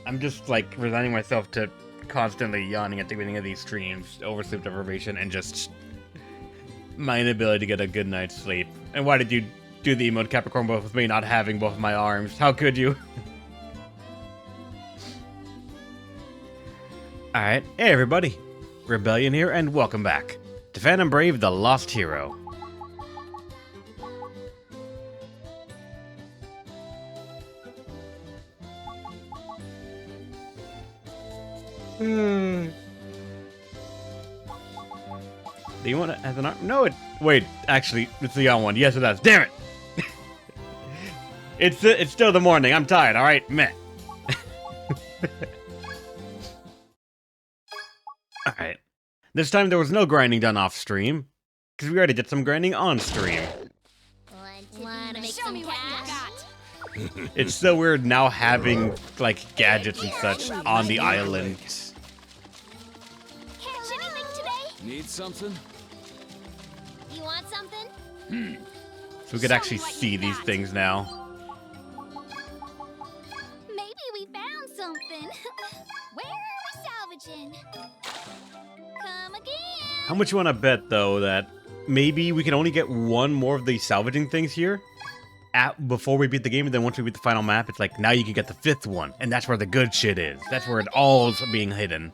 I'm just like resigning myself to constantly yawning at the beginning of these streams, oversleep deprivation, and just my inability to get a good night's sleep. And why did you do the emote Capricorn both with me not having both of my arms? How could you? Alright, hey everybody, Rebellion here, and welcome back to Phantom Brave the Lost Hero. Do you want to have an arm? No, wait, actually, it's the young one. Yes, it does. Damn it! It's still the morning. I'm tired, alright? Meh. Alright. This time there was no grinding done off stream, because we already did some grinding on stream. Wanna make some cash? It's so weird now having, like, gadgets and such on the island. Catch anything today? Need something? You want something? So we could actually see these things now. Maybe we found something. Where are we salvaging? Come again. How much you want to bet, though, that maybe we can only get one more of these salvaging things here before we beat the game, and then once we beat the final map, it's like, now you can get the 5th one, and that's where the good shit is. That's where it all's being hidden.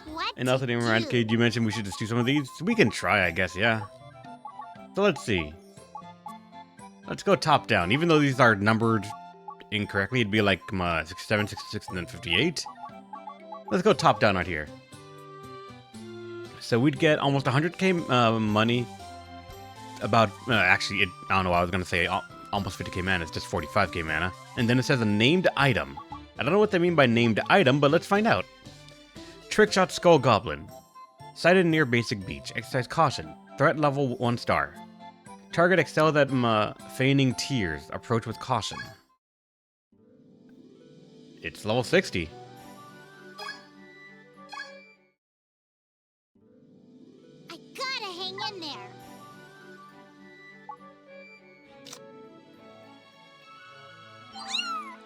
What And also, to Rand, do? you mentioned we should just do some of these? We can try, I guess, yeah. So let's see. Let's go top down. Even though these are numbered incorrectly, it'd be like 67, 66, and then 58. Let's go top down right here. So we'd get almost 100k money. About, actually, I don't know why I was going to say almost 50k mana. It's just 45k mana. And then it says a named item. I don't know what they mean by named item, but let's find out. Trickshot Skull Goblin. Sighted near basic beach. Exercise caution. Threat level 1 star. Target excels at feigning tears. Approach with caution. It's level 60. I gotta hang in there.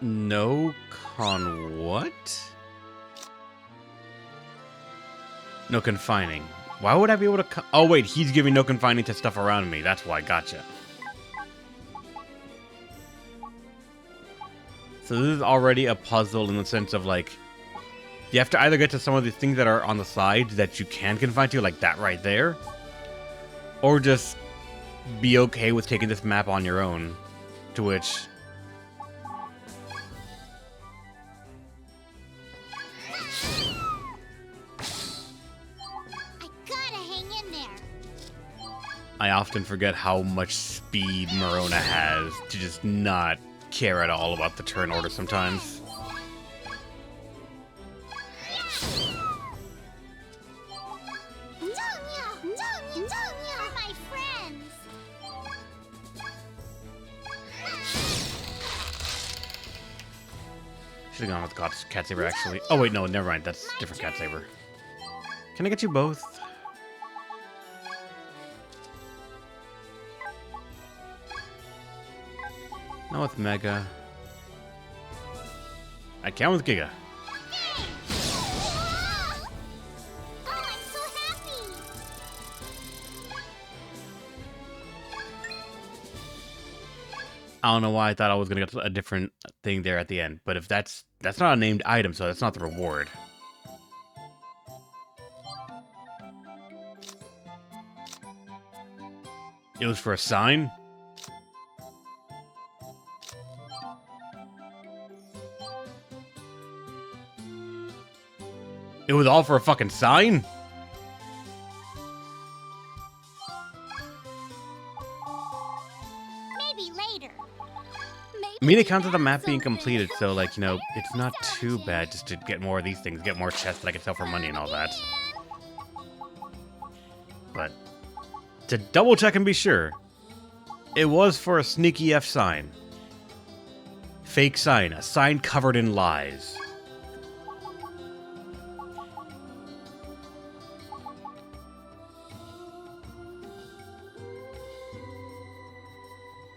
No con what? No confining. Why would I be able to oh wait, he's giving no confining to stuff around me. That's why, gotcha. So this is already a puzzle in the sense of like, you have to either get to some of these things that are on the side that you can confine to, like that right there, or just be okay with taking this map on your own, to which... I gotta hang in there. I often forget how much speed Morona has to just not care at all about the turn order sometimes. You're my friends. Should've gone with God's Cat Saber, actually. Oh wait, no, never mind. That's a different Cat Saber. Can I get you both? Not with Mega. I can with Giga. Oh, I'm so happy. I don't know why I thought I was gonna get a different thing there at the end, but if that's not a named item, so that's not the reward. It was for a sign? It was all for a fucking sign? Maybe later. I mean, it counts as the map being completed, so, like, you know, it's not too bad just to get more of these things, get more chests that I can sell for money and all that. But, to double check and be sure, it was for a sneaky F sign. Fake sign, a sign covered in lies.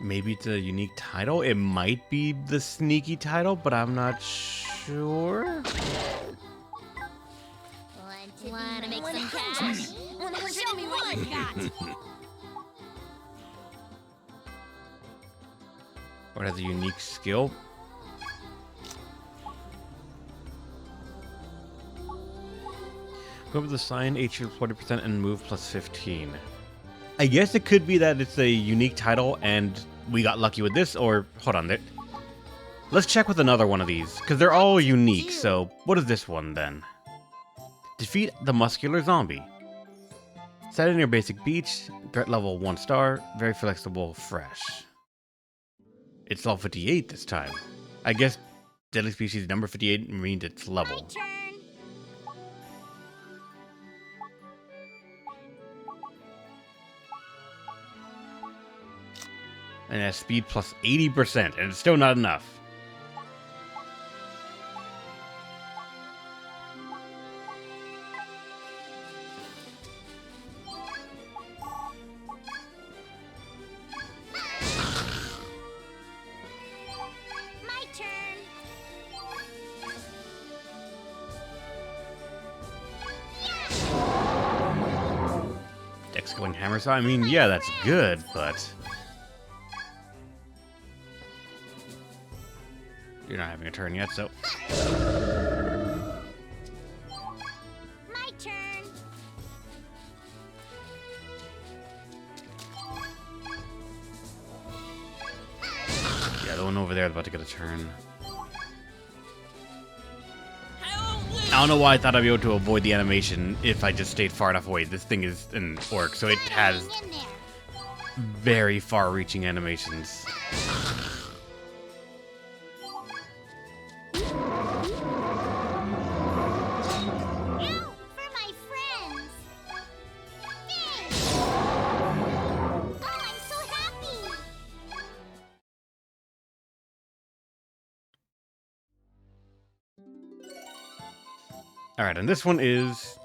Maybe it's a unique title. It might be the sneaky title, but I'm not sure. Wanna make some cash? Show me what you got. Or it has a unique skill. Go over the sign, HP 40% and move plus 15. I guess it could be that it's a unique title and we got lucky with this, or hold on. Let's check with another one of these, because they're all unique. So what is this one then? Defeat the muscular zombie. Set in your basic beach, threat level 1 star, very flexible, fresh. It's level 58 this time. I guess deadly species number 58 means its level. My turn. And it has speed plus 80%, and it's still not enough. My turn. Dex going hammer saw. I mean, yeah, that's good, but you're not having a turn yet, so My turn. yeah, the one over there is about to get a turn. I don't know why I thought I'd be able to avoid the animation if I just stayed far enough away. This thing is an orc, so it has Hang in there. very far-reaching animations. Ow, for my friends. Thanks. Oh, I'm so happy. Alright, and this one is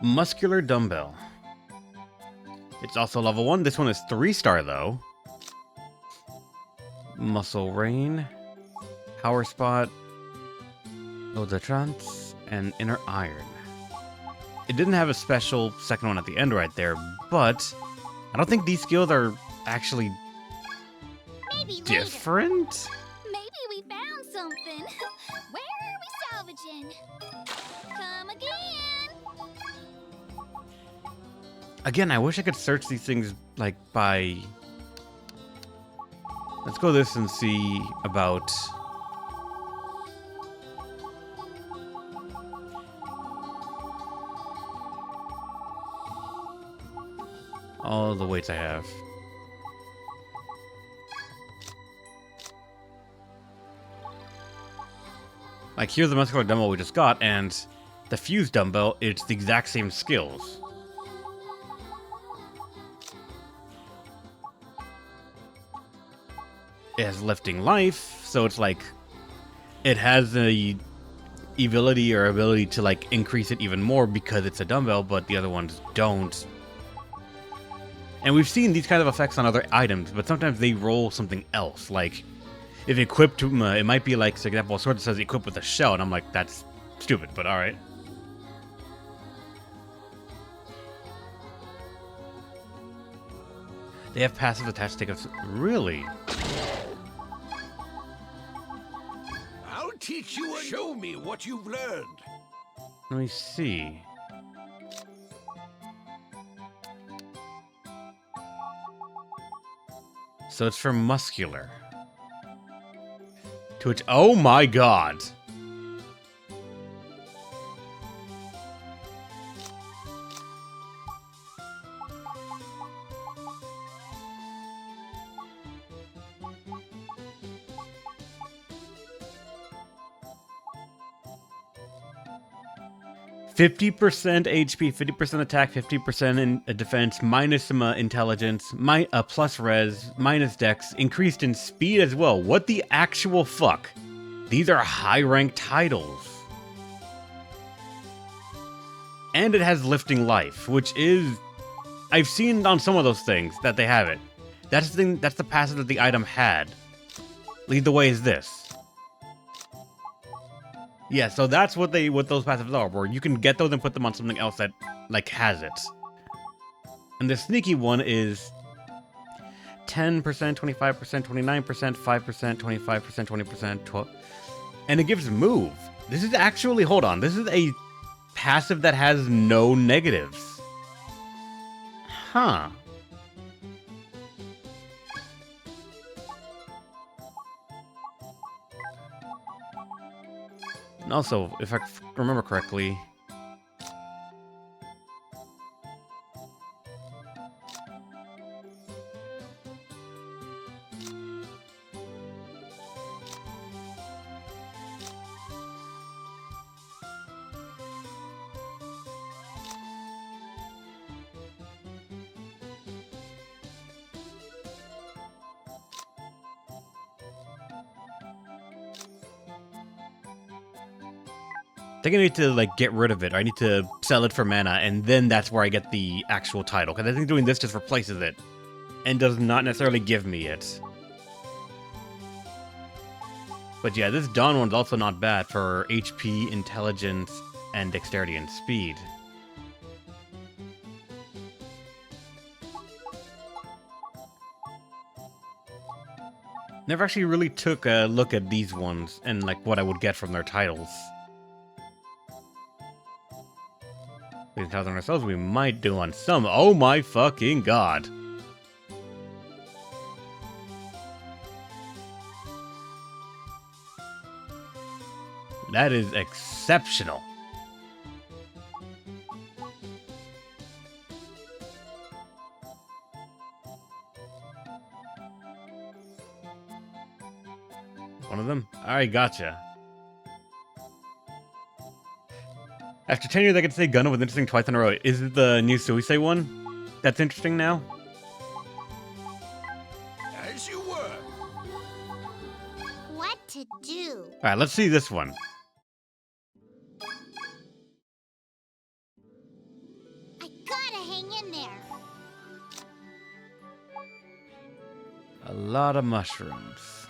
Muscular Dumbbell. It's also level 1. This one is 3-star, though. Muscle Rain, Power Spot, Eau de Trance, and Inner Iron. It didn't have a special second one at the end right there, but I don't think these skills are actually Maybe later. different. Maybe we found something. Where are we salvaging? Come again. Again, I wish I could search these things, like, by... Let's go this and see about... all the weights I have. Like, here's the muscular dumbbell we just got, and the fused dumbbell, it's the exact same skills. It has lifting life, so it's like it has the ability to like increase it even more because it's a dumbbell, but the other ones don't. And we've seen these kind of effects on other items, but sometimes they roll something else. Like if equipped, it might be like, for example, a sword that says equipped with a shell, and I'm like, that's stupid, but all right. They have passive attached to take us. Really? I'll teach you and show me what you've learned. Let me see. So it's for muscular. To which, oh my god. $50% HP, 50% attack, 50% in defense, minus some intelligence, plus res, minus dex, increased in speed as well. What the actual fuck? These are high-ranked titles. And it has lifting life, which is... I've seen on some of those things that they have it. That's the thing. That's the passive that the item had. Lead the way is this. Yeah, so that's what those passives are, where you can get those and put them on something else that like has it. And the sneaky one is 10%, 25%, 29%, 5%, 25%, 20%, 12%. And it gives move. This is actually, hold on, this is a passive that has no negatives. Huh. And also, if I remember correctly, I think I need to like get rid of it. I need to sell it for mana, and then that's where I get the actual title. Because I think doing this just replaces it, and does not necessarily give me it. But yeah, this Dawn one's also not bad for HP, intelligence, and dexterity and speed. Never actually really took a look at these ones and like what I would get from their titles. 8,000 ourselves, we might do on some. Oh my fucking god. That is exceptional. One of them? Alright, gotcha. After 10 years, I could say Gunna was interesting twice in a row. Is it the new Suisei one that's interesting now? As you were. What to do? Alright, let's see this one. I gotta hang in there. A lot of mushrooms.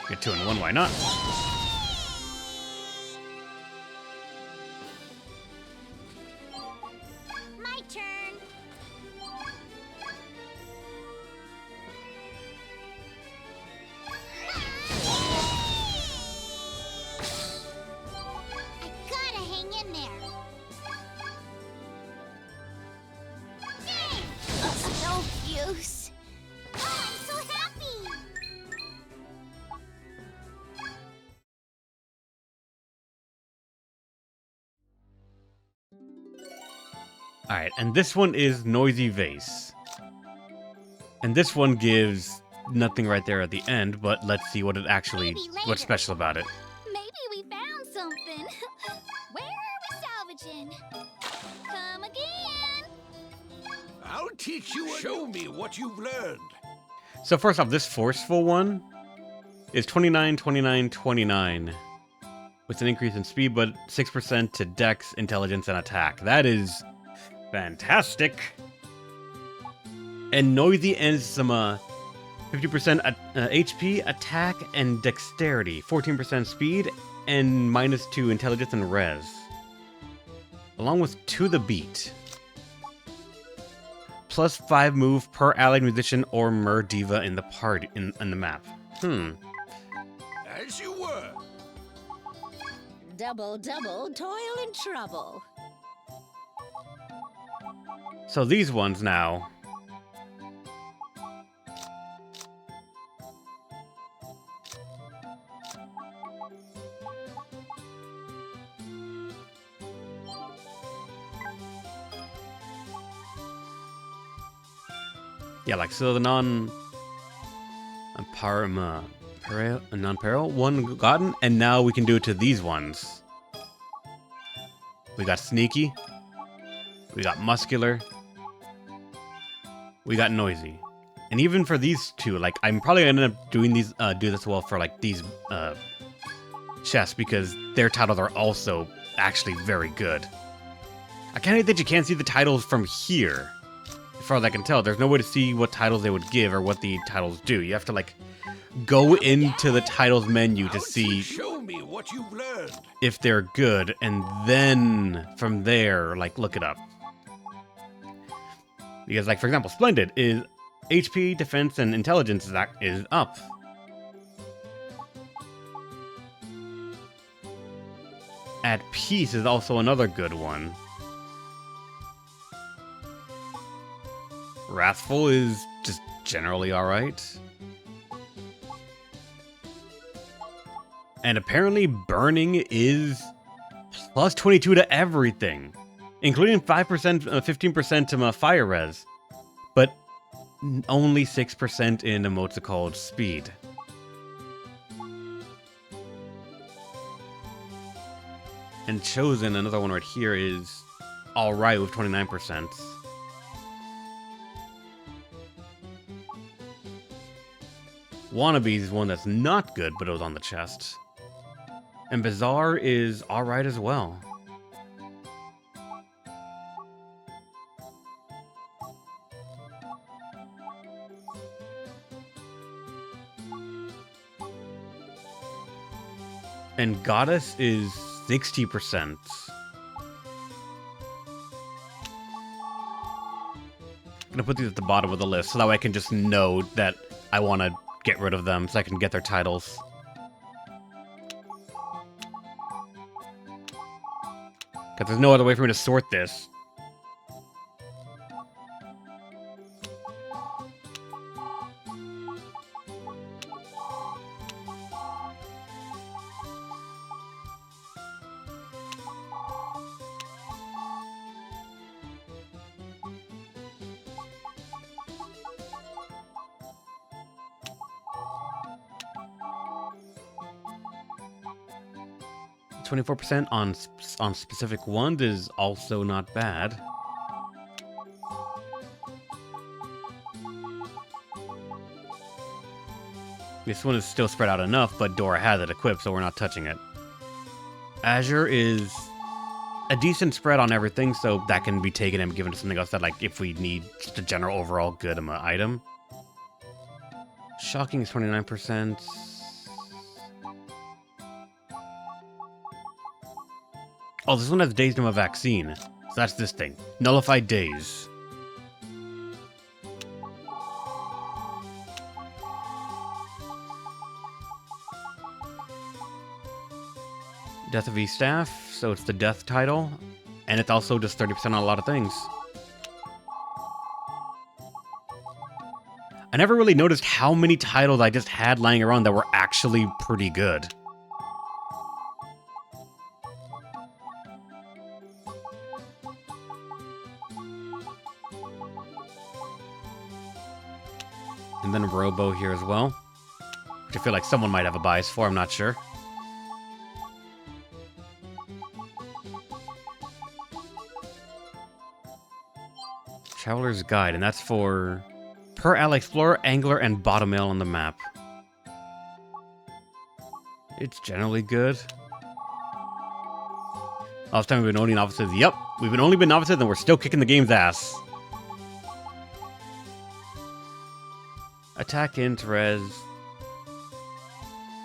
Get 2 in 1, why not? My turn. I gotta hang in there. Dang! No use. Oh, I'm so happy. Alright, and this one is Noisy Vase. And this one gives nothing right there at the end, but let's see what it actually, what's special about it. Maybe we found something. Where are we salvaging? Come again. I'll teach you. Show me what you've learned. So first off, this forceful one is 29, 29, 29. With an increase in speed, but 6% to dex, intelligence, and attack. That is fantastic. And Noisy ends some 50% HP, attack, and dexterity. 14% speed, and -2 intelligence and res. Along with To the Beat. +5 move per allied musician or mer diva in the party in the map. As you were. Double, double, toil and trouble. So these ones now. Yeah, like so the non-peril one gotten, and now we can do it to these ones. We got sneaky. We got muscular. We got noisy. And even for these two, like I'm probably gonna end up doing these do this well for like these chests because their titles are also actually very good. I kind of think you can't see the titles from here. As far as I can tell, there's no way to see what titles they would give or what the titles do. You have to, like, go into the titles menu to see Show me what you've learned. if they're good, and then from there, like, look it up. Because, like, for example, Splendid is HP, Defense, and Intelligence is up. At Peace is also another good one. Wrathful is just generally alright. And apparently Burning is plus 22 to everything, including 5%, 15% to fire res, but only 6% in what's it called, speed. And Chosen, another one right here, is alright with 29%. Wannabe is one that's not good, but it was on the chest. And Bizarre is alright as well. And Goddess is 60%. I'm gonna put these at the bottom of the list so that way I can just know that I want to get rid of them so I can get their titles. Because there's no other way for me to sort this. %on specific ones is also not bad. This one is still spread out enough, but Dora has it equipped, so we're not touching it. Azure is a decent spread on everything, so that can be taken and given to something else that, like, if we need just a general overall good item. Shocking is 29%. Oh, this one has Days Numa Vaccine. So that's this thing. Nullified Days. Death of E-Staff, so it's the death title. And it's also just 30% on a lot of things. I never really noticed how many titles I just had lying around that were actually pretty good. And then Robo here as well, which I feel like someone might have a bias for, I'm not sure. Traveler's Guide, and that's for per ally explorer, angler, and bottom mail on the map. It's generally good. All this time we've been only novices. Yep, we've only been novices and we're still kicking the game's ass. Attack int res.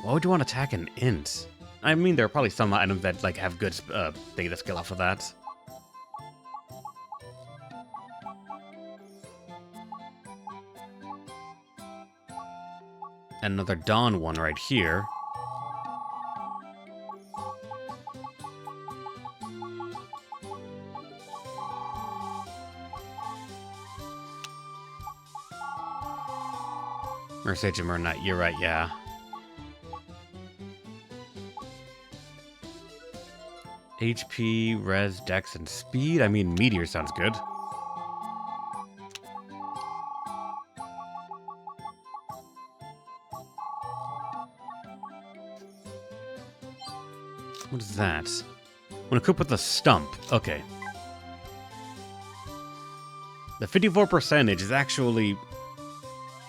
Why would you want attack and int? I mean, there are probably some items that like have good things that scale off of that. Another Dawn one right here. Sage and Knight, you're right, yeah. HP, res, dex, and speed. I mean, meteor sounds good. What is that? When equipped with a stump. Okay. The 54% is actually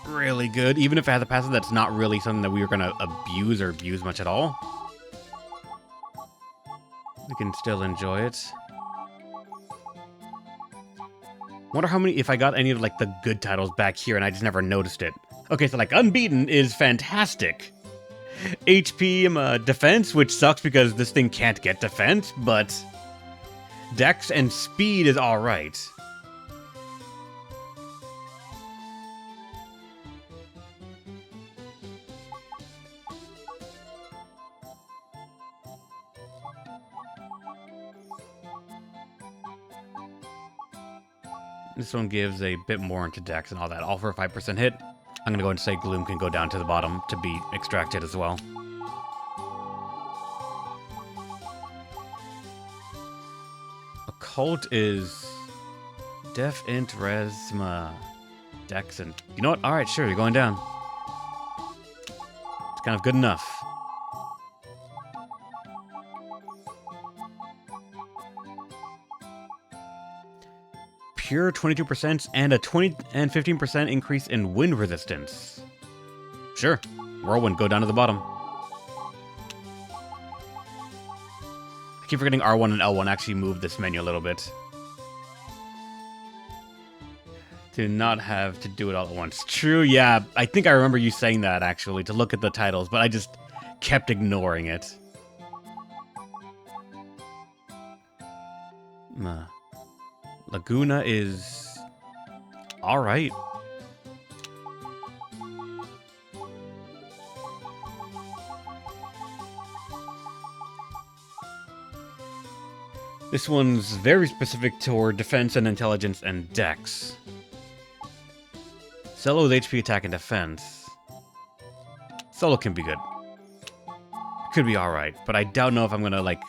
really good, even if it has a passive that's not really something that we were going to abuse much at all. We can still enjoy it. Wonder how many, if I got any of like the good titles back here and I just never noticed it. Okay, so like Unbeaten is fantastic. HP defense, which sucks because this thing can't get defense, but Dex and speed is alright. This one gives a bit more into Dex and all that, all for a 5% hit. I'm gonna go ahead and say Gloom can go down to the bottom to be extracted as well. Occult is Def, Int, Resma, Dex, and... You know what? Alright, sure, you're going down. It's kind of good enough. Pure 22% and a 20 and 15% increase in wind resistance. Sure. Whirlwind, go down to the bottom. I keep forgetting R1 and L1 actually move this menu a little bit. To not have to do it all at once. True, yeah. I think I remember you saying that, actually, to look at the titles, but I just kept ignoring it. Laguna is alright. This one's very specific toward defense and intelligence and dex. Solo with HP, attack, and defense. Solo can be good. Could be alright, but I don't know if I'm gonna, like...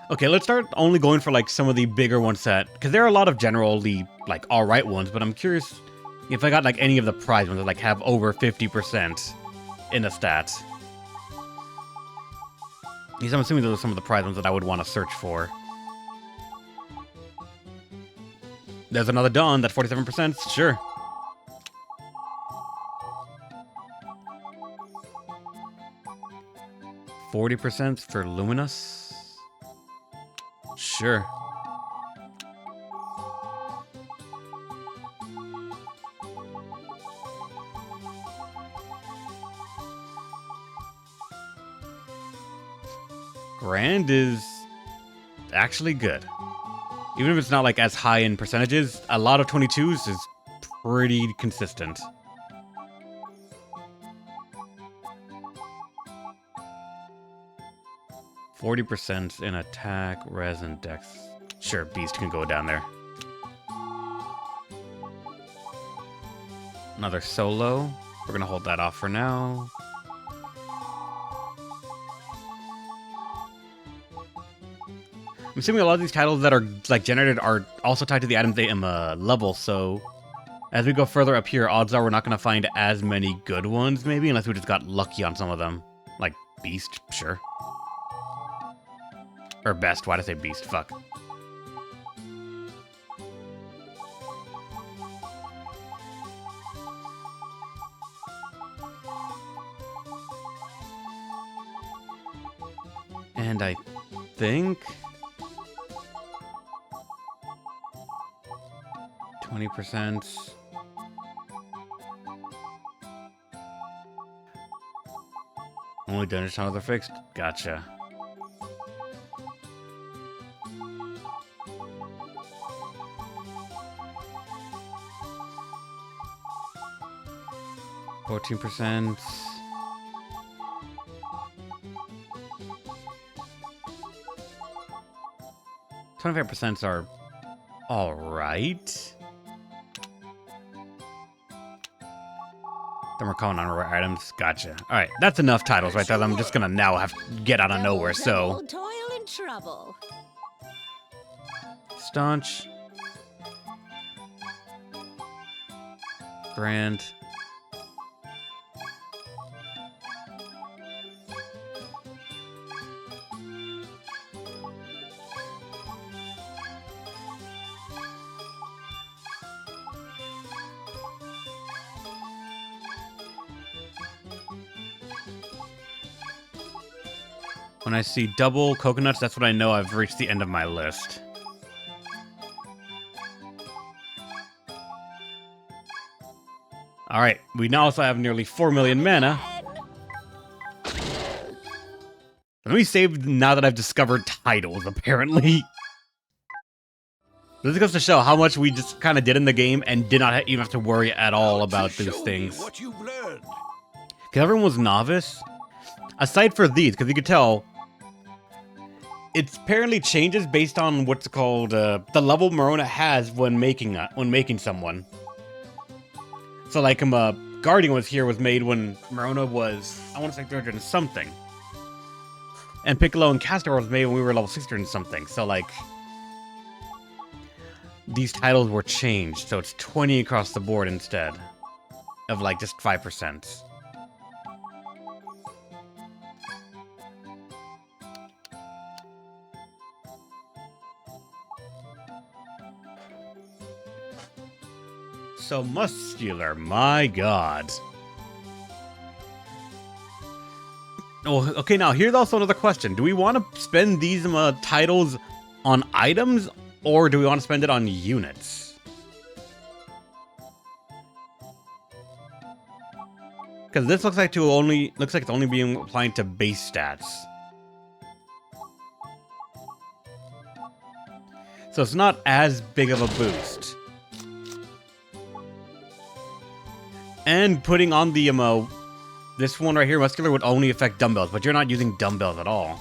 Okay, let's start only going for, like, some of the bigger ones that... Because there are a lot of generally, like, alright ones, but I'm curious if I got, like, any of the prize ones that, like, have over 50% in a stat. Because I'm assuming those are some of the prize ones that I would want to search for. There's another Dawn, that's 47%, sure. $40% for Luminous? Sure. Grand is actually good. Even if it's not like as high in percentages, a lot of 22s is pretty consistent. %40 in attack, res, and dex. Sure, beast can go down there. Another solo. We're gonna hold that off for now. I'm assuming a lot of these titles that are like generated are also tied to the items they level, so as we go further up here, odds are we're not gonna find as many good ones, maybe, unless we just got lucky on some of them. Like beast, sure. Or best, why'd I say beast? Fuck. And I think 20%. Only dungeon tunnels are fixed. Gotcha. %. 25% are alright. Then we're calling on rare items. Gotcha. Alright, that's enough titles right there. I'm just gonna now have to get out of nowhere, so. Double toil and trouble. Staunch. Grand. When I see double coconuts, that's when I know I've reached the end of my list. Alright, we now also have nearly 4 million mana. Let me save now that I've discovered titles, apparently. This goes to show how much we just kind of did in the game and did not even have to worry at all about these things. What you've learned. Because everyone was novice. Aside for these, because you could tell, it apparently changes based on what's called the level Marona has when making someone. So like Guardian was made when Marona was, I want to say 300 and something. And Piccolo and Castor was made when we were level 600 and something. So like, these titles were changed, so it's 20 across the board instead of like just 5%. So muscular, my god. Oh, okay, now here's also another question. Do we want to spend these titles on items, or do we want to spend it on units? Because this looks like it's only being applied to base stats. So it's not as big of a boost. And putting on the this one right here, muscular, would only affect dumbbells, but you're not using dumbbells at all.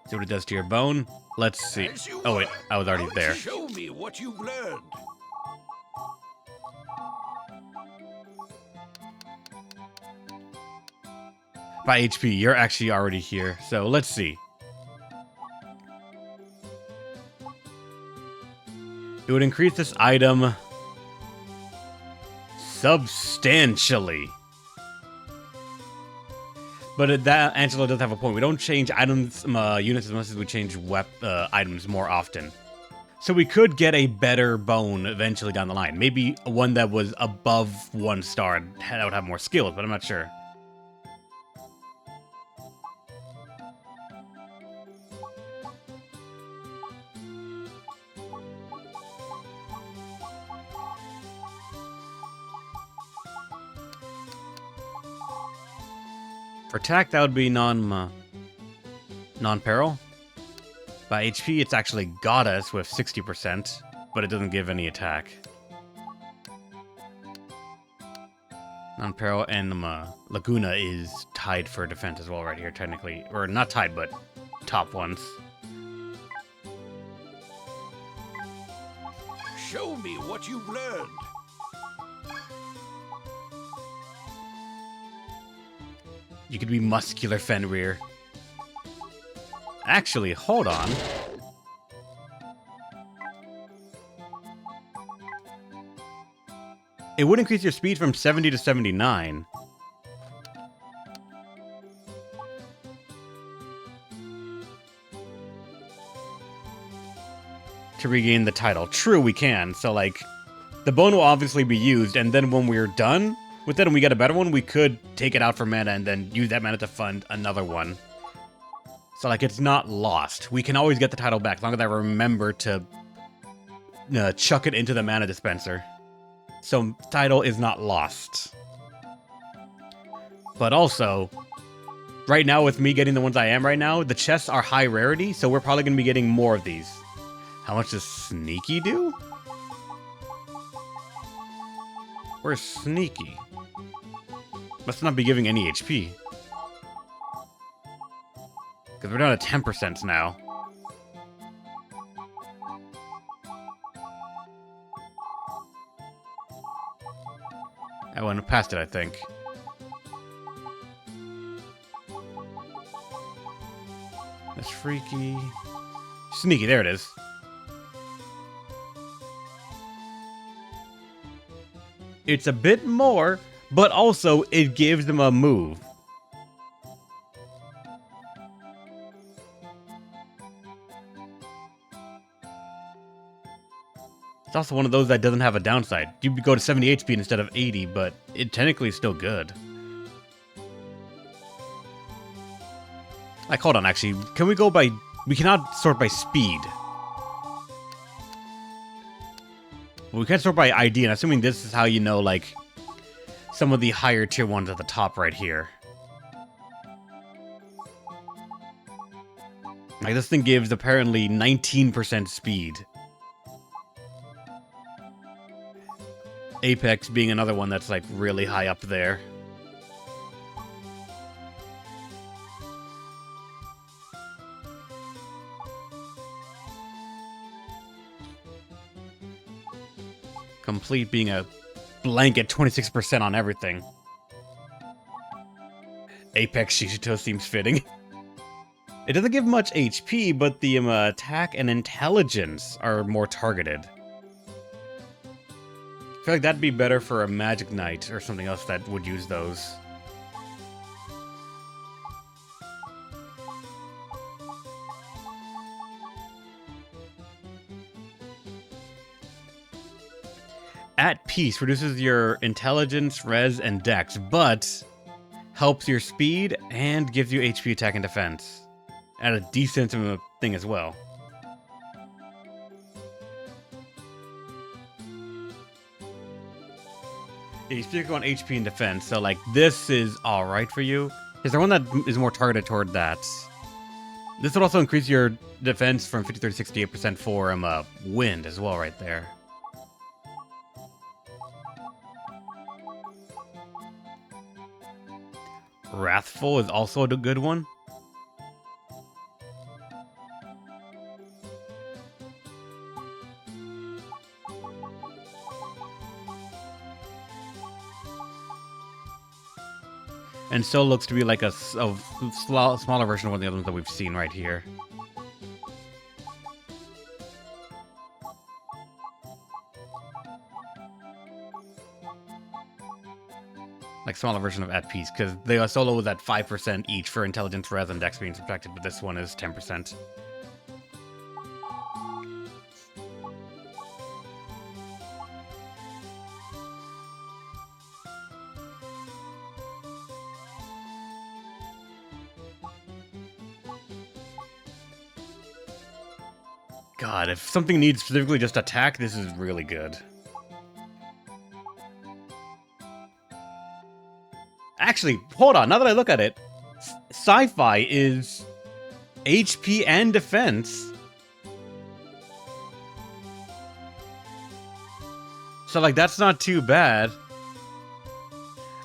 See what it does to your bone. Let's see. Oh wait, I was already there. Show me what you've learned. By HP, you're actually already here. So let's see. It would increase this item substantially. But that Angelo does have a point. We don't change items units as much as we change items more often. So we could get a better bone eventually down the line. Maybe one that was above 1 star that would have more skills, but I'm not sure. For attack, that would be non-peril. By HP, it's actually Goddess with 60%, but it doesn't give any attack. Non-peril and Laguna is tied for defense as well right here, technically. Or not tied, but top ones. Show me what you've learned. You could be muscular Fenrir. Actually, hold on. It would increase your speed from 70 to 79. To regain the title. True, we can. So, like, the bone will obviously be used, and then when we're done with it and we get a better one, we could take it out for mana and then use that mana to fund another one. So, like, it's not lost. We can always get the title back, as long as I remember to chuck it into the mana dispenser. So, title is not lost. But also, right now, with me getting the ones I am right now, the chests are high rarity, so we're probably going to be getting more of these. How much does Sneaky do? Where's Sneaky? Must not be giving any HP. Because we're down to 10% now. I went past it, I think. That's freaky. Sneaky, there it is. It's a bit more, but also it gives them a move. It's also one of those that doesn't have a downside. You go to 70 HP instead of 80, but it technically is still good. Like, hold on, actually. Can we go by... We cannot sort by speed. We can sort by ID, and assuming this is how you know, like, some of the higher tier ones at the top right here. Like, this thing gives apparently 19% speed. Apex being another one that's, like, really high up there. Complete being a blanket 26% on everything. Apex Shishito seems fitting. It doesn't give much HP, but the attack and intelligence are more targeted. I feel like that'd be better for a Magic Knight or something else that would use those. At Peace reduces your intelligence, res, and dex, but helps your speed and gives you HP, attack, and defense. At a decent thing as well. Yeah, you stick on HP and defense, so like this is alright for you. Is there one that is more targeted toward that? This would also increase your defense from 53 to 68% for wind as well right there. Wrathful is also a good one. And still looks to be like a smaller version of one of the other ones that we've seen right here. Like smaller version of At Peace, because the solo was at 5% each for intelligence, res, and dex being subtracted, but this one is 10%. God, if something needs specifically just attack, this is really good. Actually, hold on, now that I look at it, sci-fi is HP and defense. So, like, that's not too bad.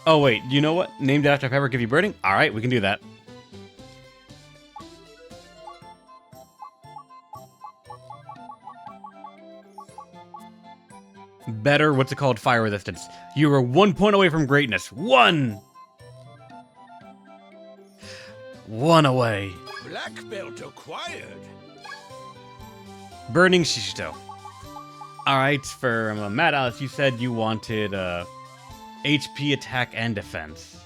Oh, wait, you know what? Named after Pepper, give you burning? Alright, we can do that. Better, what's it called? Fire resistance. You were 1 point away from greatness. 1! 1 away. Black belt acquired. Burning Shishito. Alright, for Mad Alice, you said you wanted HP, attack, and defense.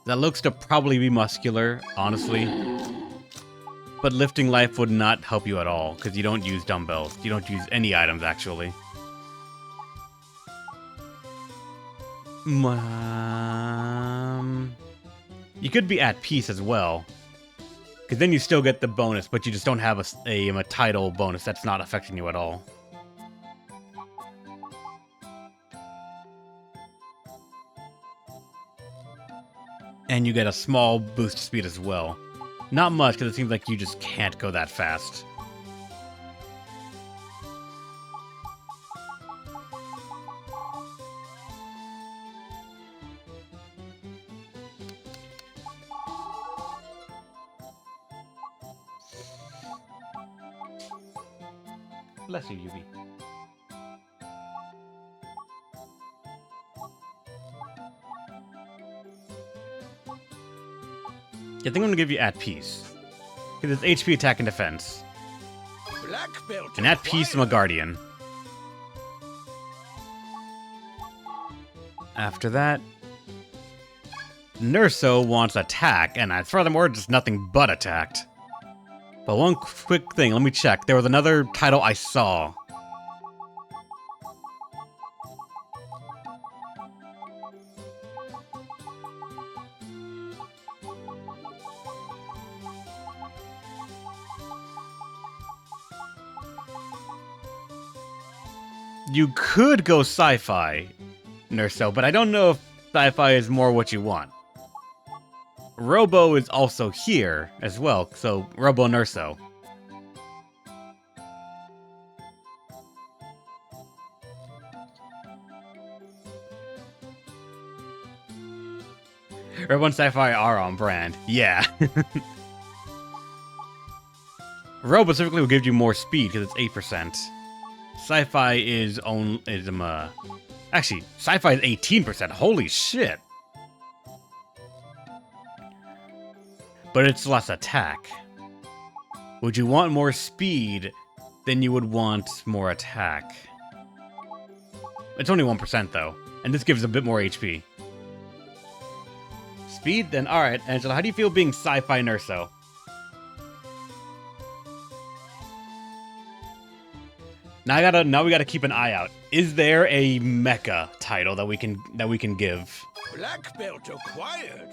That looks to probably be muscular, honestly. But lifting life would not help you at all, because you don't use dumbbells. You don't use any items, actually. You could be at peace as well. Because then you still get the bonus, but you just don't have a title bonus that's not affecting you at all. And you get a small boost to speed as well. Not much, because it seems like you just can't go that fast. Bless you, Yubi. I think I'm gonna give you At Peace. Because it's HP, attack, and defense. Black belt And At Peace, I'm a guardian. After that, Nurso wants attack, and furthermore, just nothing but attacked. But one quick thing, let me check. There was another title I saw. You could go sci-fi, Nurso, but I don't know if sci-fi is more what you want. Robo is also here as well, so Robo Nurso. Robo and sci-fi are on brand. Yeah. Robo specifically will give you more speed because it's 8%. Sci-fi is actually, sci-fi is 18%. Holy shit. But it's less attack. Would you want more speed, then you would want more attack. It's only 1% though, and this gives a bit more HP. Speed? Then alright, Angela, how do you feel being sci-fi Nurso? Now we gotta keep an eye out. Is there a mecha title that we can give? Black belt acquired.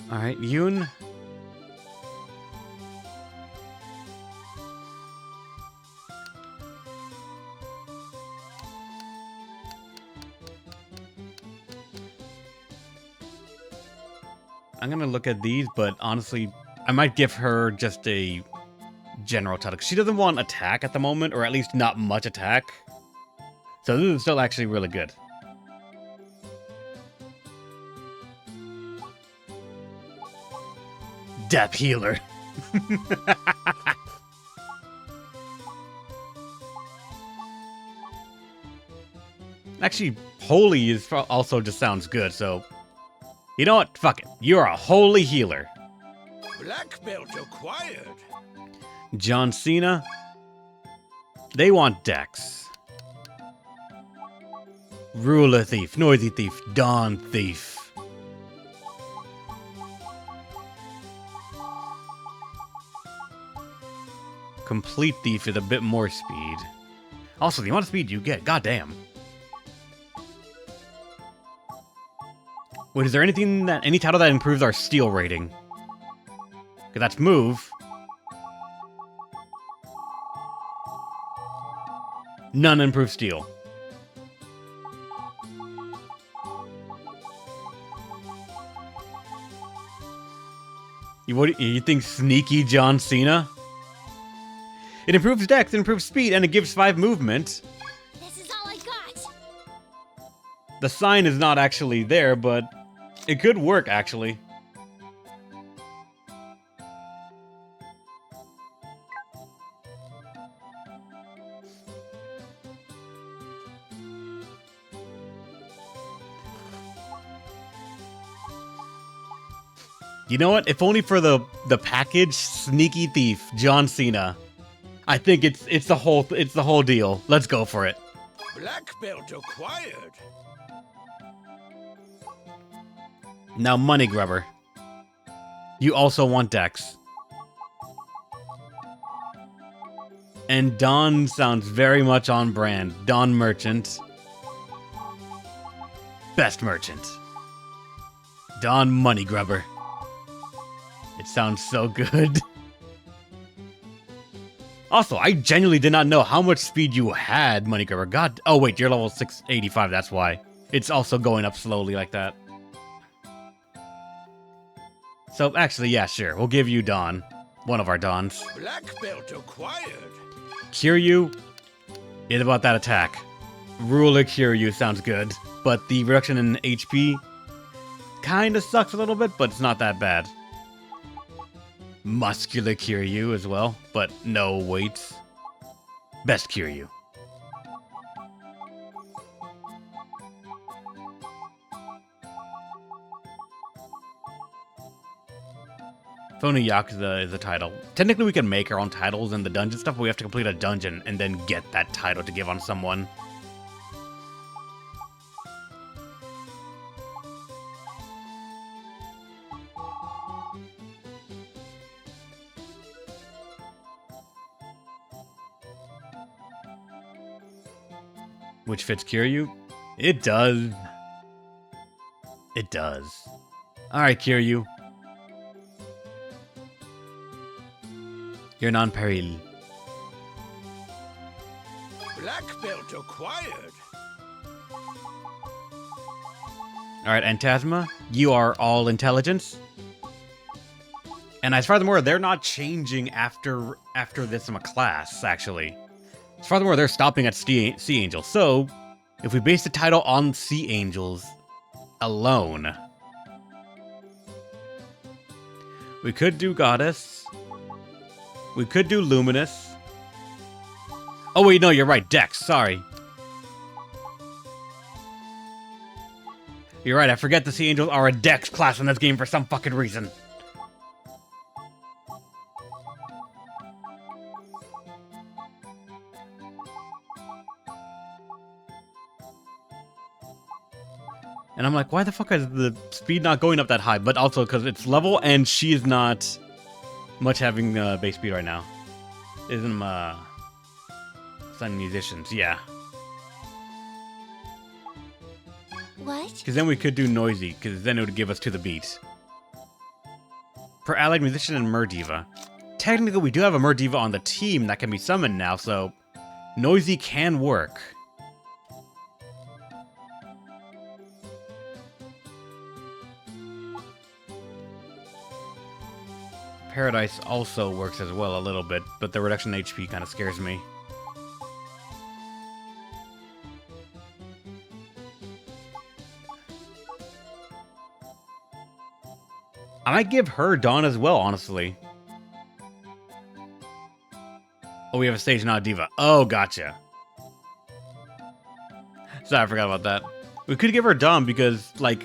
Alright, Yoon. I'm gonna look at these, but honestly, I might give her just a general title. She doesn't want attack at the moment, or at least not much attack. So this is still actually really good. Depth healer. Actually, holy is also just sounds good, so you know what? Fuck it. You're a holy healer. Black belt acquired. John Cena. They want Dex. Ruler Thief, Noisy Thief, Dawn Thief. Complete Thief with a bit more speed. Also, the amount of speed you get, goddamn. Wait, is there any title that improves our steel rating? Okay, that's move. None improve steel. You think sneaky John Cena? It improves dex, it improves speed, and it gives 5 movement. This is all I got. The sign is not actually there, but it could work, actually. You know what? If only for the package, Sneaky Thief, John Cena. I think it's the whole deal. Let's go for it. Black belt acquired. Now, Money Grubber. You also want Dex. And Don sounds very much on brand. Don Merchant. Best Merchant. Don Money Grubber. It sounds so good. Also, I genuinely did not know how much speed you had, Money Grubber. God. Oh, wait, you're level 685. That's why. It's also going up slowly like that. So, actually, yeah, sure. We'll give you Dawn. One of our Dawns. Black belt acquired. Kiryu is about that attack. Ruler Kiryu sounds good. But the reduction in HP kinda sucks a little bit, but it's not that bad. Muscular Kiryu as well, but no weights. Best Kiryu. If only Yakuza is the title. Technically we can make our own titles in the dungeon stuff, but we have to complete a dungeon and then get that title to give on someone. Which fits Kiryu? It does. It does. Alright, Kiryu. You're non-peril. Black belt acquired. Alright, Antasma, you are all intelligence. And as far as I'm aware, they're not changing after this class, actually. As far as I'm aware, they're stopping at Sea Angel. So, if we base the title on Sea Angels alone, we could do Goddess. We could do Luminous. Oh wait, no, you're right, Dex, sorry. You're right, I forget the Sea Angels are a Dex class in this game for some fucking reason. And I'm like, why the fuck is the speed not going up that high? But also because it's level and she is not much having base speed right now. Isn't Sun Musicians, yeah. What? Because then we could do Noisy, because then it would give us to the beat. For Allied Musician and Merdiva. Technically, we do have a Merdiva on the team that can be summoned now, so Noisy can work. Paradise also works as well a little bit, but the reduction in HP kind of scares me. I might give her Dawn as well, honestly. Oh, we have a stage, not a diva. Oh, gotcha. Sorry, I forgot about that. We could give her Dawn because, like,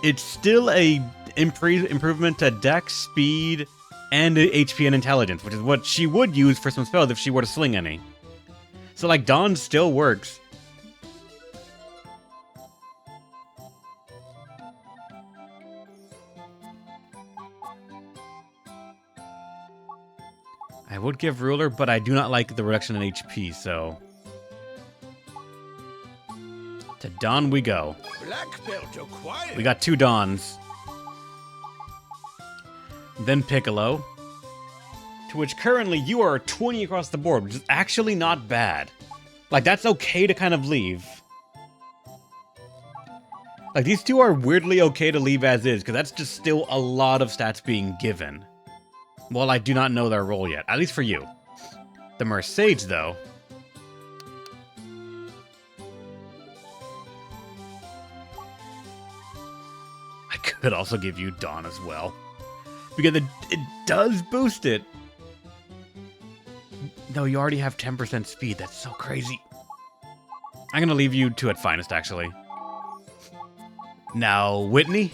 it's still a improvement to Dex, Speed, and HP and Intelligence, which is what she would use for some spells if she were to sling any. So, like, Dawn still works. I would give Ruler, but I do not like the reduction in HP, so... To Dawn we go. Black belt acquired. We got 2 Dawns. Then Piccolo. To which currently you are 20 across the board, which is actually not bad. Like, that's okay to kind of leave. Like, these 2 are weirdly okay to leave as is, because that's just still a lot of stats being given. Well, I do not know their role yet, at least for you. The Mercedes, though. I could also give you Dawn as well. Because it does boost it. No, you already have 10% speed. That's so crazy. I'm going to leave you 2 at finest, actually. Now, Whitney.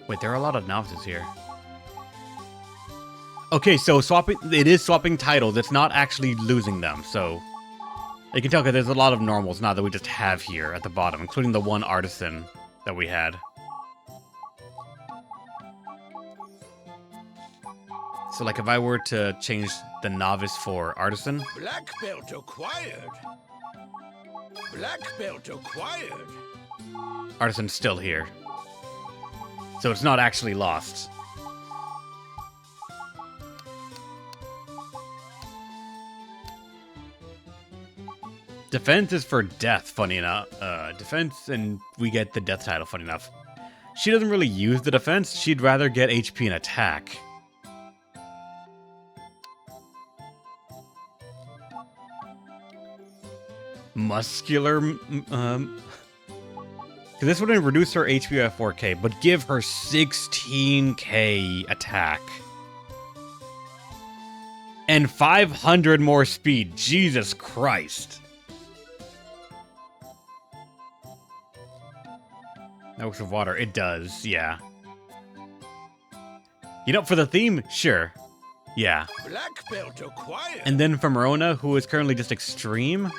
Wait, there are a lot of novices here. Okay, so it is swapping titles. It's not actually losing them, so... You can tell because there's a lot of normals now that we just have here at the bottom, including the 1 artisan that we had. So, like, if I were to change the novice for artisan... Black belt acquired. Black belt acquired. Artisan's still here. So it's not actually lost. Defense is for death, funny enough. Defense, and we get the death title, funny enough. She doesn't really use the defense. She'd rather get HP and attack. Muscular, this wouldn't reduce her HP by 4k, but give her 16k attack. And 500 more speed. Jesus Christ. Oaks of Water. It does, yeah. You know, for the theme, sure. Yeah. Black belt acquired. And then for Morona, who is currently just extreme.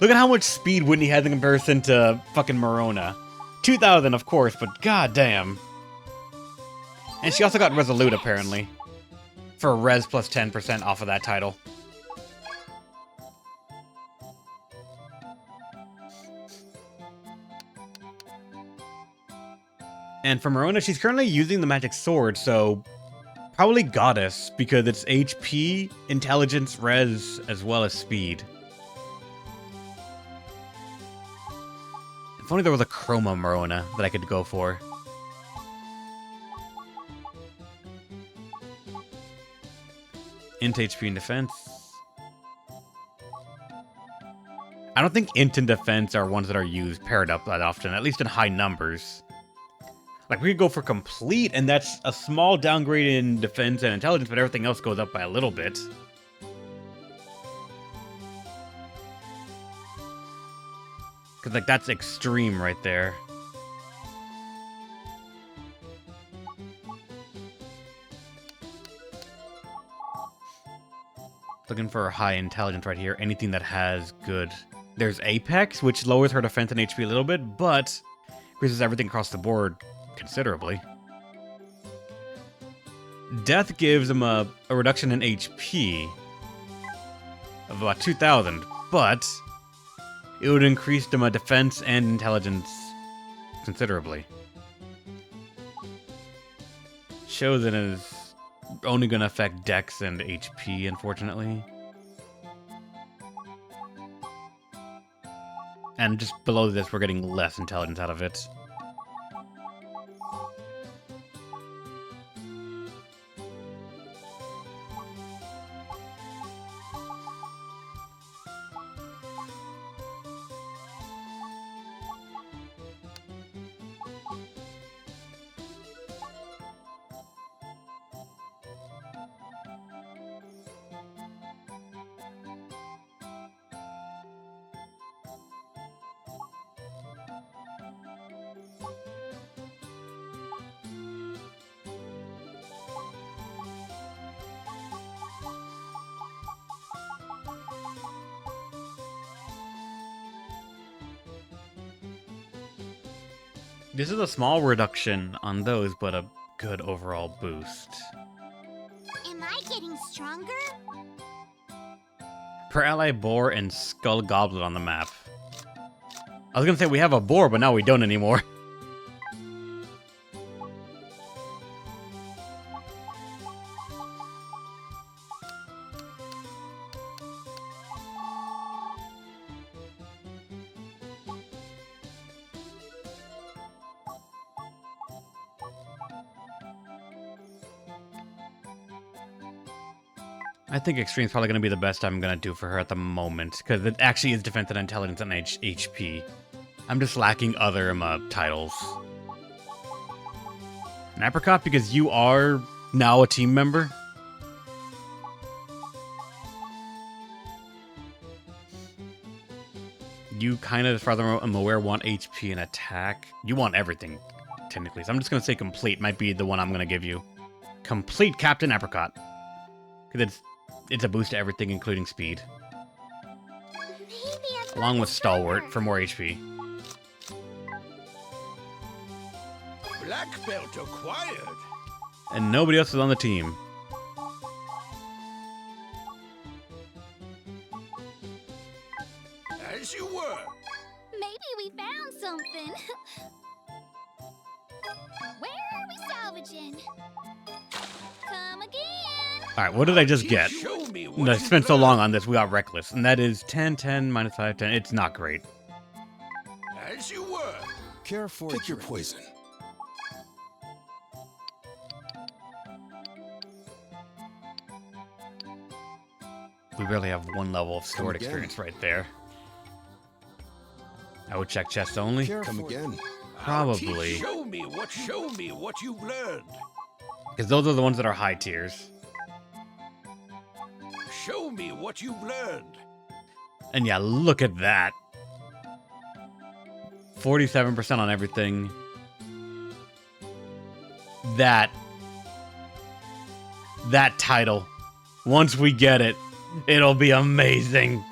Look at how much speed Whitney has in comparison to fucking Morona. 2,000, of course, but goddamn. And she also got Resolute, apparently. for res plus 10% off of that title. And for Marona, she's currently using the magic sword, so probably Goddess, because it's HP, intelligence, res, as well as speed. If only there was a Chroma Marona that I could go for. Int HP and defense. I don't think int and defense are ones that are used paired up that often, at least in high numbers. Like, we could go for complete, and that's a small downgrade in defense and intelligence, but everything else goes up by a little bit. Because, like, that's extreme right there. Looking for high intelligence right here. Anything that has good. There's Apex, which lowers her defense and HP a little bit, but increases everything across the board considerably. Death gives him a reduction in HP of about 2,000, but it would increase them a defense and intelligence considerably. Shows it is only going to affect Dex and HP, unfortunately. And just below this, we're getting less intelligence out of it. This is a small reduction on those, but a good overall boost. Am I getting stronger? Per ally boar and skull goblet on the map. I was gonna say we have a boar, but now we don't anymore. I think Extreme is probably going to be the best I'm going to do for her at the moment, because it actually is defense and intelligence and HP. I'm just lacking other titles. An apricot, because you are now a team member. You kind of, as far as I'm aware, want HP and attack. You want everything, technically. So I'm just going to say complete might be the one I'm going to give you. Complete Captain Apricot. Because it's a boost to everything, including speed. Along with Stalwart for more HP. Black belt acquired. And nobody else is on the team. As you were. Maybe we found something. Where are we salvaging? Come again. Alright, what did I just get? Show me what I you've spent so learned. long on this, we got Reckless. And that is 10, 10, minus 5, 10. It's not great. As you were. Care for Pick your poison. We barely have one level of sword again. experience right there. I would check chests only. Come again. Probably. Show me what you've learned. Because those are the ones that are high tiers. Show me what you've learned. And yeah, look at that. 47% on everything. That title. Once we get it, it'll be amazing.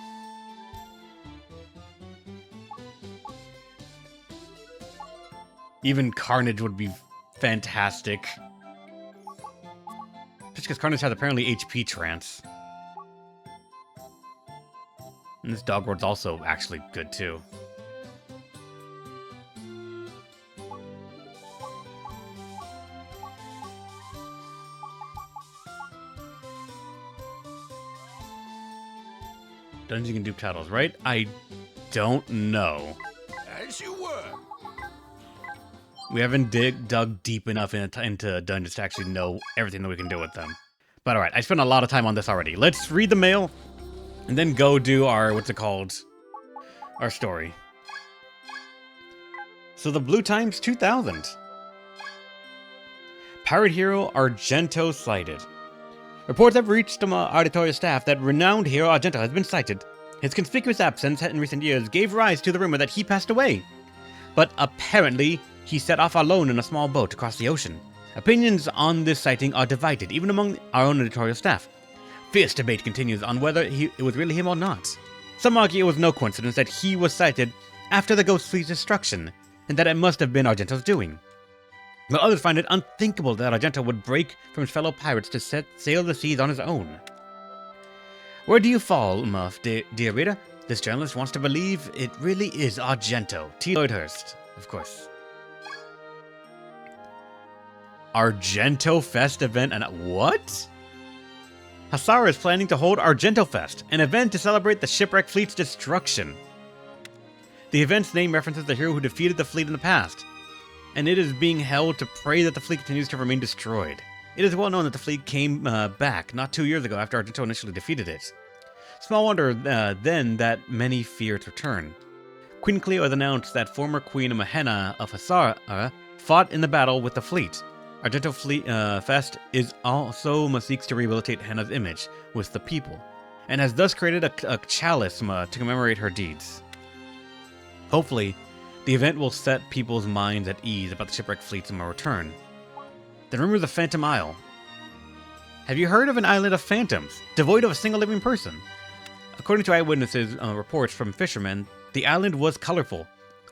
Even Carnage would be fantastic. because Carnage has apparently HP trance. And this dog ward's also actually good too. Dungeon and dupe titles, right? I don't know. As you were. We haven't dug deep enough into dungeons to actually know everything that we can do with them. But alright, I spent a lot of time on this already. Let's read the mail, and then go do our, what's it called? Our story. So the Blue Times 2000. Pirate hero Argento sighted. Reports have reached our editorial staff that renowned hero Argento has been sighted. His conspicuous absence in recent years gave rise to the rumor that he passed away. But apparently, he set off alone in a small boat across the ocean. Opinions on this sighting are divided, even among our own editorial staff. Fierce debate continues on whether it was really him or not. Some argue it was no coincidence that he was sighted after the Ghost Fleet's destruction, and that it must have been Argento's doing. But others find it unthinkable that Argento would break from his fellow pirates to sail the seas on his own. Where do you fall, Muff, dear reader? This journalist wants to believe it really is Argento. T. Lloydhurst, of course. Argento Fest event and what? Hasara is planning to hold Argento Fest, an event to celebrate the shipwreck fleet's destruction. The event's name references the hero who defeated the fleet in the past, and it is being held to pray that the fleet continues to remain destroyed. It is well known that the fleet came back not 2 years ago after Argento initially defeated it. Small wonder then that many fear its return. Queen Cleo has announced that former Queen Mahenna of Hasara fought in the battle with the fleet. Argento Fest is also seeks to rehabilitate Henna's image with the people, and has thus created a chalice to commemorate her deeds. Hopefully, the event will set people's minds at ease about the shipwrecked fleet's return. The rumor of the Phantom Isle. Have you heard of an island of phantoms, devoid of a single living person? According to eyewitnesses' reports from fishermen, the island was colorful,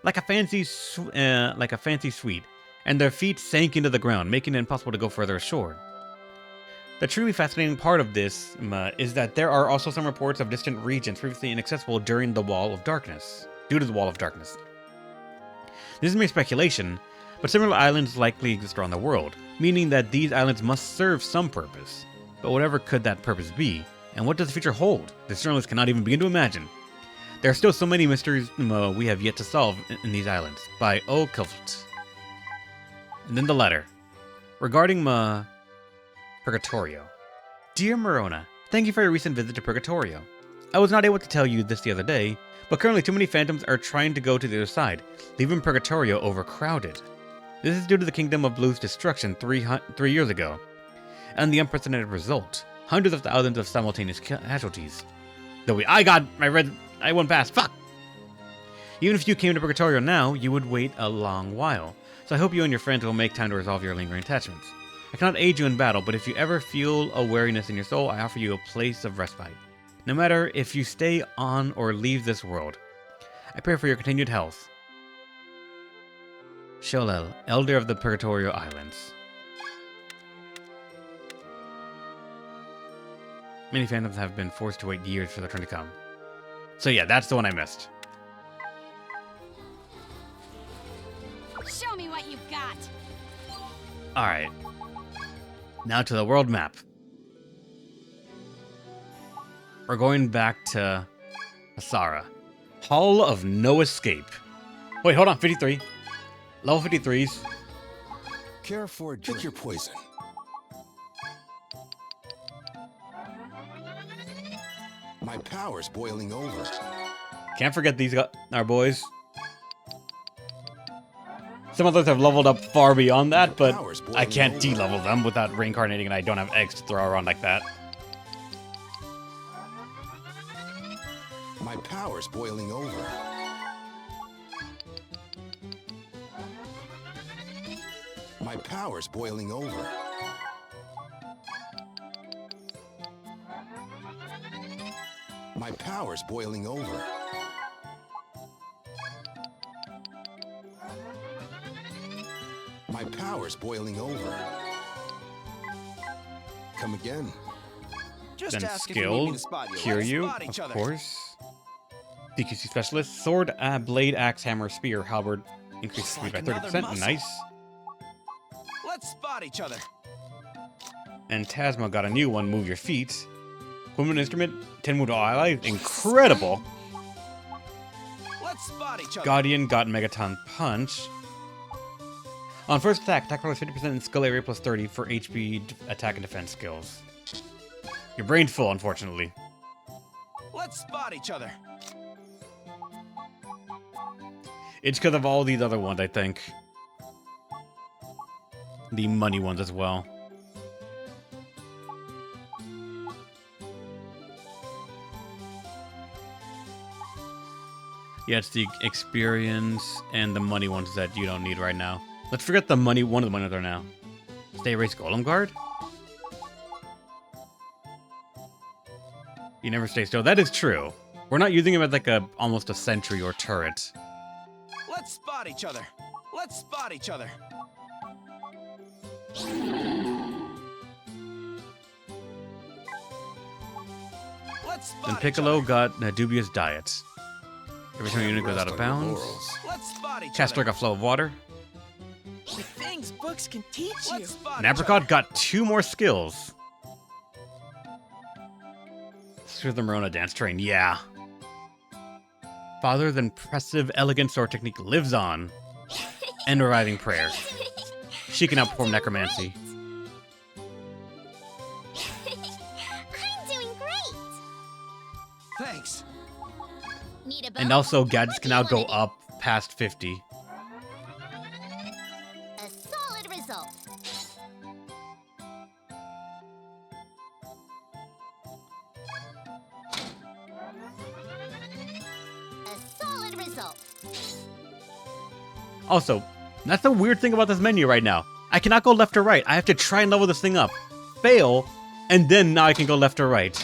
like a fancy suite, and their feet sank into the ground, making it impossible to go further ashore. The truly fascinating part of this is that there are also some reports of distant regions previously inaccessible due to the Wall of Darkness. This is mere speculation, but similar islands likely exist around the world, meaning that these islands must serve some purpose. But whatever could that purpose be, and what does the future hold? This journalist cannot even begin to imagine. There are still so many mysteries we have yet to solve in these islands. By O. Kilft. And then the letter. Regarding Purgatorio. Dear Morona, thank you for your recent visit to Purgatorio. I was not able to tell you this the other day, but currently too many phantoms are trying to go to the other side, leaving Purgatorio overcrowded. This is due to the Kingdom of Blue's destruction 3 years ago, and the unprecedented result, hundreds of thousands of simultaneous casualties. I went past, fuck! Even if you came to Purgatorio now, you would wait a long while, so I hope you and your friends will make time to resolve your lingering attachments. I cannot aid you in battle, but if you ever feel a weariness in your soul, I offer you a place of respite. No matter if you stay on or leave this world, I pray for your continued health. Sholel, Elder of the Purgatorio Islands. Many phantoms have been forced to wait years for their turn to come. So yeah, that's the one I missed. Show me what you've got. Alright. Now to the world map. We're going back to Hasara. Hall of No Escape. Wait, hold on, 53. Level 53s. Care for a drink. Pick your poison. My power's boiling over. Can't forget these our boys. Some others have leveled up far beyond that, but I can't de-level them without reincarnating, and I don't have eggs to throw around like that. My power's boiling over. My power's boiling over. My power's boiling over. My power's boiling over. Come again. Just Then ask if you need me skill, to spot you. cure Let's you, spot each of other. course. DQC specialist, sword, blade, axe, hammer, spear, halberd, increase It's speed like by another 30%. muscle. Nice. Let's spot each other. And Tasma got a new one, move your feet. Equipment instrument, 10 move to all allies, incredible. Let's spot each other. Guardian got Megaton Punch. On first attack rolls 50% in skill area plus 30 for HP, attack, and defense skills. Your brain's full, unfortunately. Let's spot each other. It's because of all these other ones, I think. The money ones as well. Yeah, it's the experience and the money ones that you don't need right now. Let's forget the money, one of the money ones are now. Stay race Golem Guard? You never stay still. That is true. We're not using him as like almost a sentry or turret. Let's spot each other. Let's spot each other. Let's spot Then each Piccolo other. got a dubious diet. Every time a unit goes Rest out of on your bounds. laurels. Let's spot each Castor other. got Flow of Water. The things books can teach you. Let's spot And each Apricot other. got 2 more skills. Through the Morona dance train, yeah. Father's impressive, elegant sword technique lives on. And reviving prayer. She can outperform necromancy. I'm doing great. Thanks. Need a boat? And also, gadgets What can do you now go wanna do? up past 50. A solid result. A solid result. Also, that's the weird thing about this menu right now. I cannot go left or right. I have to try and level this thing up. Fail, and then now I can go left or right.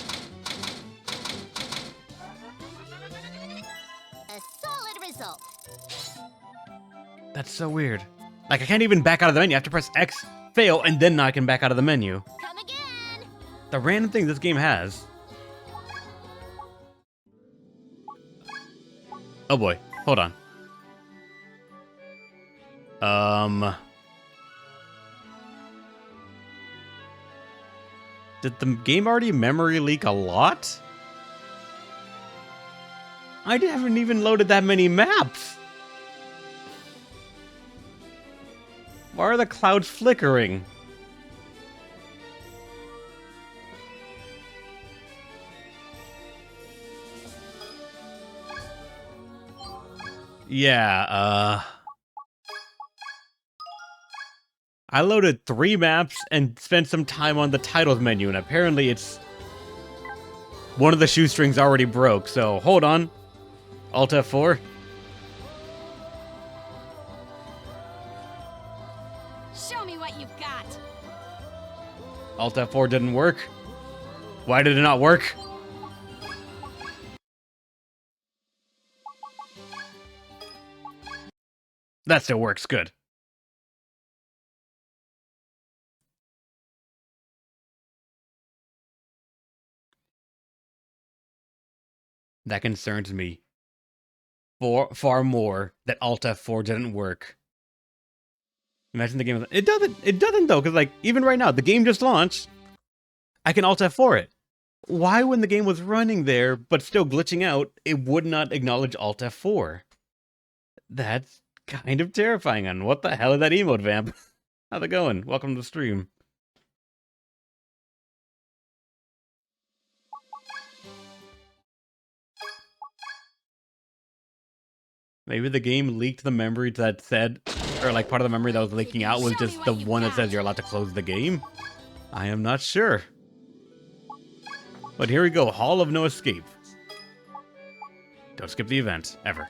A solid result. That's so weird. Like, I can't even back out of the menu. I have to press X, fail, and then now I can back out of the menu. Come again. The random thing this game has. Oh boy, hold on. Did the game already memory leak a lot? I haven't even loaded that many maps. Why are the clouds flickering? Yeah, I loaded 3 maps and spent some time on the titles menu, and apparently it's... one of the shoestrings already broke, so hold on. Alt F4. Show me what you've got. Alt F4 didn't work. Why did it not work? That still works, good. That concerns me far more that Alt F4 didn't work. Imagine the game. It doesn't though, because like even right now, the game just launched. I can Alt F4 it. Why, when the game was running there but still glitching out, it would not acknowledge Alt F4? That's kind of terrifying. And what the hell is that emote, Vamp? How's it going? Welcome to the stream. Maybe the game leaked the memory that said, or like part of the memory that was leaking out was just the one that says you're allowed to close the game. I am not sure. But here we go, Hall of No Escape. Don't skip the event, ever.